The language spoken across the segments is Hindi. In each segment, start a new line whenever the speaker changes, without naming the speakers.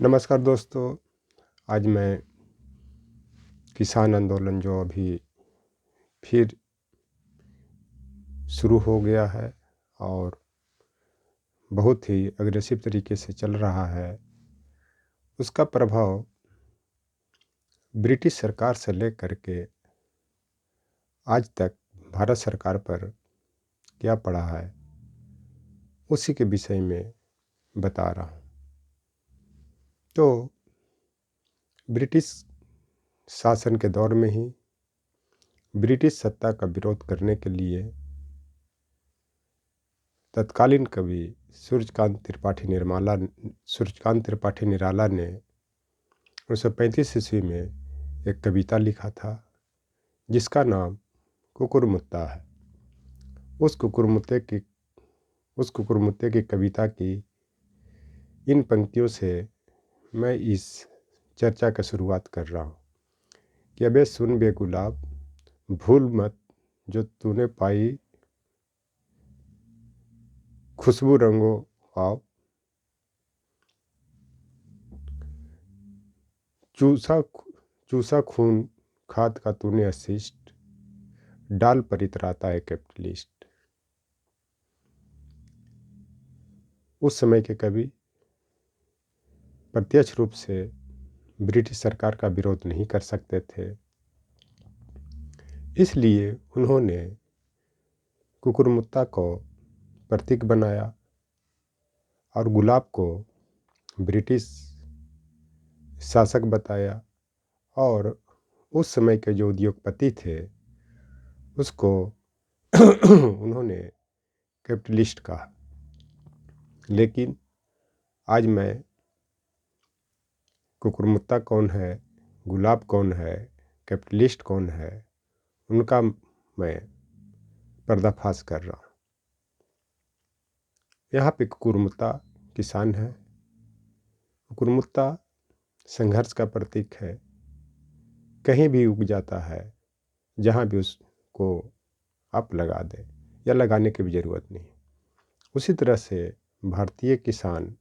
नमस्कार दोस्तों। आज मैं किसान आंदोलन जो अभी फिर शुरू हो गया है और बहुत ही अग्रेसिव तरीके से चल रहा है, उसका प्रभाव ब्रिटिश सरकार से लेकर के आज तक भारत सरकार पर क्या पड़ा है, उसी के विषय में बता रहा हूँ। तो ब्रिटिश शासन के दौर में ही ब्रिटिश सत्ता का विरोध करने के लिए तत्कालीन कवि सूर्यकांत त्रिपाठी निराला ने 1935 ईस्वी में एक कविता लिखा था जिसका नाम कुकुरमुत्ता है। उस कुकुरमुत्ते की कविता की इन पंक्तियों से मैं इस चर्चा का शुरुआत कर रहा हूँ कि अबे सुन बे गुलाब, भूल मत जो तूने पाई खुशबू रंगो आओ, चूसा खून खाद का तूने अशिष्ट, डाल पर इतराता है कैपिटलिस्ट। उस समय के कवि प्रत्यक्ष रूप से ब्रिटिश सरकार का विरोध नहीं कर सकते थे, इसलिए उन्होंने कुकुरमुत्ता को प्रतीक बनाया और गुलाब को ब्रिटिश शासक बताया और उस समय के जो उद्योगपति थे उसको उन्होंने कैपिटलिस्ट कहा। लेकिन आज मैं कुकुरमुत्ता कौन है, गुलाब कौन है, कैपिटलिस्ट कौन है, उनका मैं पर्दाफाश कर रहा हूँ। यहाँ पे कुकुरमुत्ता किसान है। कुकुरमुत्ता संघर्ष का प्रतीक है। कहीं भी उग जाता है, जहाँ भी उसको आप लगा दें या लगाने की भी ज़रूरत नहीं। उसी तरह से भारतीय किसान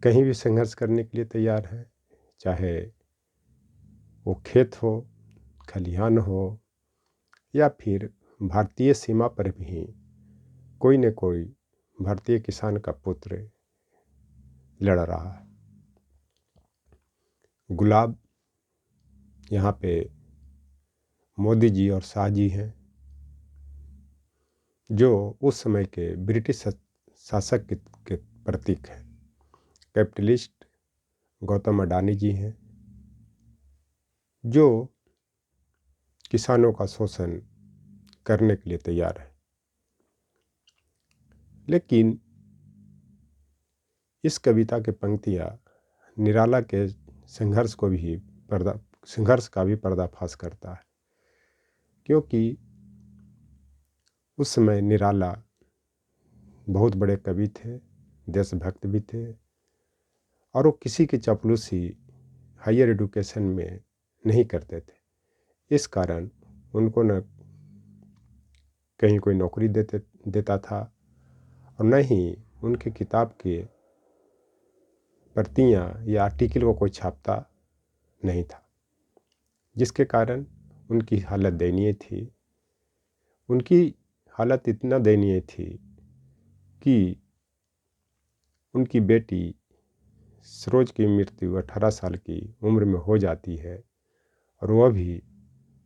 कहीं भी संघर्ष करने के लिए तैयार है, चाहे वो खेत हो, खलिहान हो या फिर भारतीय सीमा पर भी कोई न कोई भारतीय किसान का पुत्र लड़ रहा है। गुलाब यहाँ पे मोदी जी और शाह जी हैं, जो उस समय के ब्रिटिश शासक के प्रतीक हैं। कैपिटलिस्ट गौतम अडानी जी हैं, जो किसानों का शोषण करने के लिए तैयार है। लेकिन इस कविता की पंक्तियाँ निराला के संघर्ष का भी पर्दाफाश करता है, क्योंकि उस समय निराला बहुत बड़े कवि थे, देशभक्त भी थे और वो किसी की चापलूसी हायर एजुकेशन में नहीं करते थे। इस कारण उनको न कहीं कोई नौकरी देता था और न ही उनकी किताब के प्रतियां या आर्टिकल को कोई छापता नहीं था, जिसके कारण उनकी हालत दयनीय थी। उनकी हालत इतना दयनीय थी कि उनकी बेटी सरोज की मृत्यु 18 साल की उम्र में हो जाती है और वह भी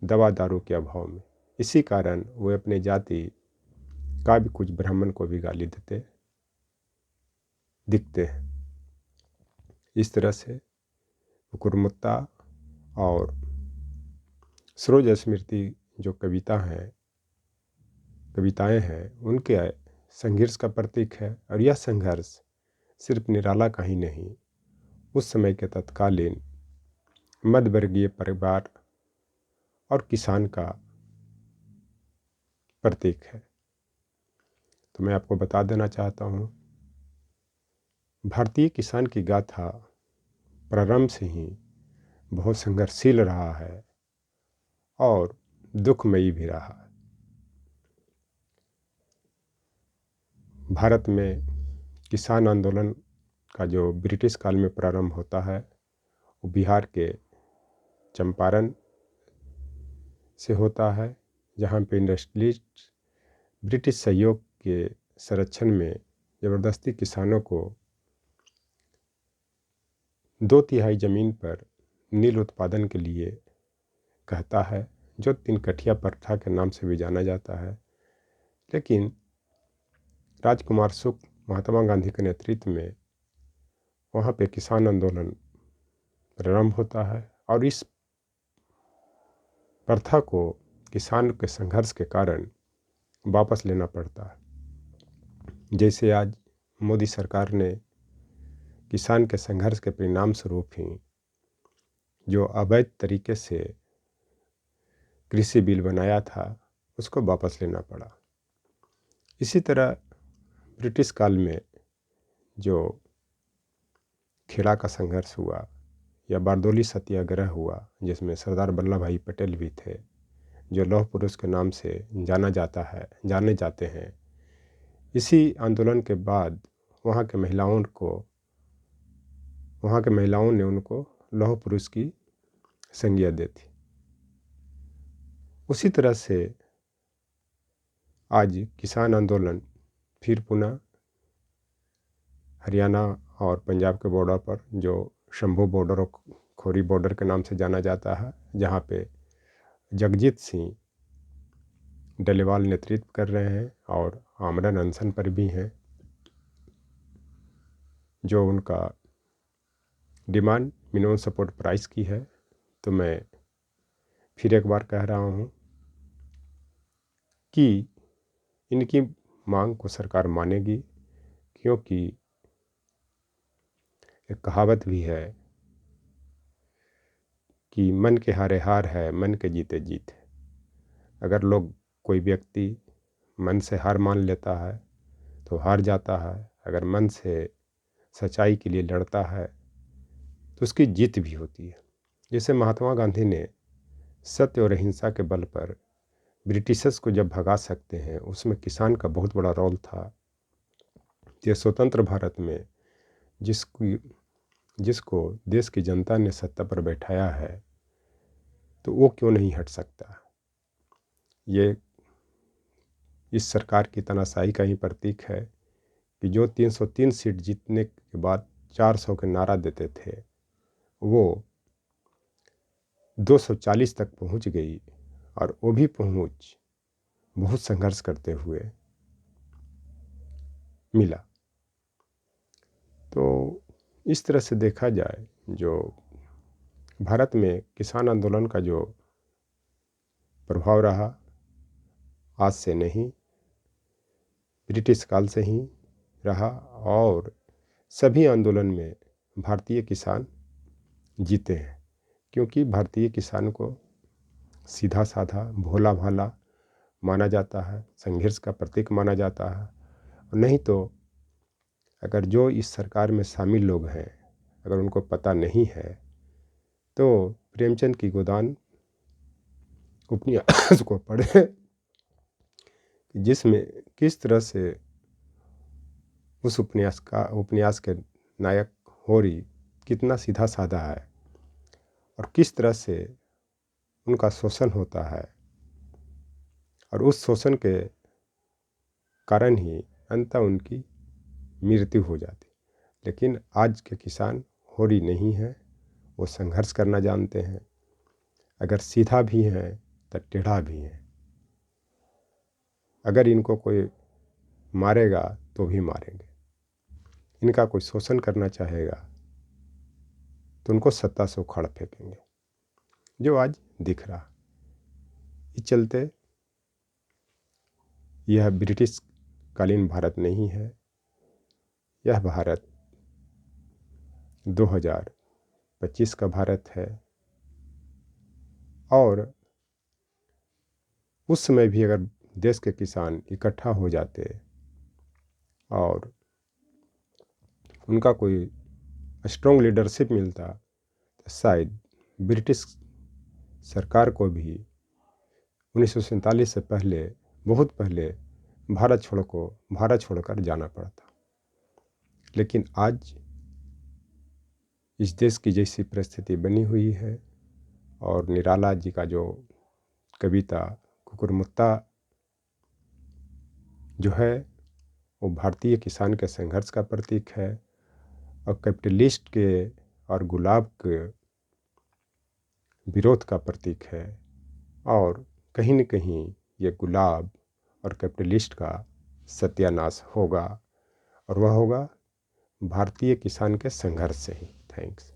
दवा दारू के अभाव में। इसी कारण वे अपने जाति का भी कुछ ब्राह्मण को भी गाली दिखते हैं। इस तरह से कुकुरमुत्ता और सरोज स्मृति जो कविताएं हैं, उनके संघर्ष का प्रतीक है। और यह संघर्ष सिर्फ निराला का ही नहीं, उस समय के तत्कालीन मध्यवर्गीय परिवार और किसान का प्रतीक है। तो मैं आपको बता देना चाहता हूँ, भारतीय किसान की गाथा प्रारंभ से ही बहुत संघर्षशील रहा है और दुखमयी भी रहा है। भारत में किसान आंदोलन का जो ब्रिटिश काल में प्रारंभ होता है वो बिहार के चंपारण से होता है, जहाँ पे इंडस्ट्रियलिस्ट ब्रिटिश सहयोग के संरक्षण में ज़बरदस्ती किसानों को 2/3 ज़मीन पर नील उत्पादन के लिए कहता है, जो 3 कठिया प्रथा के नाम से भी जाना जाता है। लेकिन राजकुमार शुक्ल महात्मा गांधी के नेतृत्व में वहाँ पे किसान आंदोलन प्रारंभ होता है और इस प्रथा को किसान के संघर्ष के कारण वापस लेना पड़ता है। जैसे आज मोदी सरकार ने किसान के संघर्ष के परिणाम स्वरूप ही जो अवैध तरीके से कृषि बिल बनाया था उसको वापस लेना पड़ा। इसी तरह ब्रिटिश काल में जो खेड़ा का संघर्ष हुआ या बारदोली सत्याग्रह हुआ, जिसमें सरदार वल्लभ भाई पटेल भी थे, जो लौह पुरुष के नाम से जाने जाते हैं। इसी आंदोलन के बाद वहाँ के महिलाओं ने उनको लौह पुरुष की संज्ञा दी थी। उसी तरह से आज किसान आंदोलन फिर पुनः हरियाणा और पंजाब के बॉर्डर पर, जो शंभू बॉर्डर और खोरी बॉर्डर के नाम से जाना जाता है, जहाँ पे जगजीत सिंह डलेवाल नेतृत्व कर रहे हैं और आमरण अनशन पर भी हैं। जो उनका डिमांड मिनिमम सपोर्ट प्राइस की है। तो मैं फिर एक बार कह रहा हूँ कि इनकी मांग को सरकार मानेगी, क्योंकि एक कहावत भी है कि मन के हारे हार है, मन के जीते जीत है। अगर कोई व्यक्ति मन से हार मान लेता है तो हार जाता है, अगर मन से सच्चाई के लिए लड़ता है तो उसकी जीत भी होती है। जैसे महात्मा गांधी ने सत्य और अहिंसा के बल पर ब्रिटिशर्स को जब भगा सकते हैं, उसमें किसान का बहुत बड़ा रोल था। ये स्वतंत्र भारत में जिसको देश की जनता ने सत्ता पर बैठाया है, तो वो क्यों नहीं हट सकता। ये इस सरकार की तानाशाही का ही प्रतीक है कि जो 303 सीट जीतने के बाद 400 के नारा देते थे, वो 240 तक पहुंच गई, और वो भी पहुंच बहुत संघर्ष करते हुए मिला। तो इस तरह से देखा जाए, जो भारत में किसान आंदोलन का जो प्रभाव रहा, आज से नहीं, ब्रिटिश काल से ही रहा, और सभी आंदोलन में भारतीय किसान जीते हैं, क्योंकि भारतीय किसान को सीधा साधा भोला भाला माना जाता है, संघर्ष का प्रतीक माना जाता है। और नहीं तो अगर जो इस सरकार में शामिल लोग हैं, अगर उनको पता नहीं है, तो प्रेमचंद की गोदान उपन्यास को पढ़े, जिसमें किस तरह से उस उपन्यास के नायक होरी कितना सीधा साधा है और किस तरह से उनका शोषण होता है, और उस शोषण के कारण ही अंततः उनकी मृत्यु हो जाती। लेकिन आज के किसान होरी नहीं है, वो संघर्ष करना जानते हैं। अगर सीधा भी हैं तो टेढ़ा भी हैं। अगर इनको कोई मारेगा तो भी मारेंगे, इनका कोई शोषण करना चाहेगा तो उनको सत्ता से उखाड़ फेंकेंगे, जो आज दिख रहा। इस चलते यह ब्रिटिश कालीन भारत नहीं है, यह भारत 2025 का भारत है। और उस समय भी अगर देश के किसान इकट्ठा हो जाते और उनका कोई स्ट्रॉन्ग लीडरशिप मिलता, तो शायद ब्रिटिश सरकार को भी 1947 से पहले, बहुत पहले भारत छोड़कर जाना पड़ता। लेकिन आज इस देश की जैसी परिस्थिति बनी हुई है। और निराला जी का जो कविता कुकुरमुत्ता जो है वो भारतीय किसान के संघर्ष का प्रतीक है और कैपिटलिस्ट के और गुलाब के विरोध का प्रतीक है। और कहीं न कहीं ये गुलाब और कैपिटलिस्ट का सत्यानाश होगा और वह होगा भारतीय किसान के संघर्ष से ही। थैंक्स।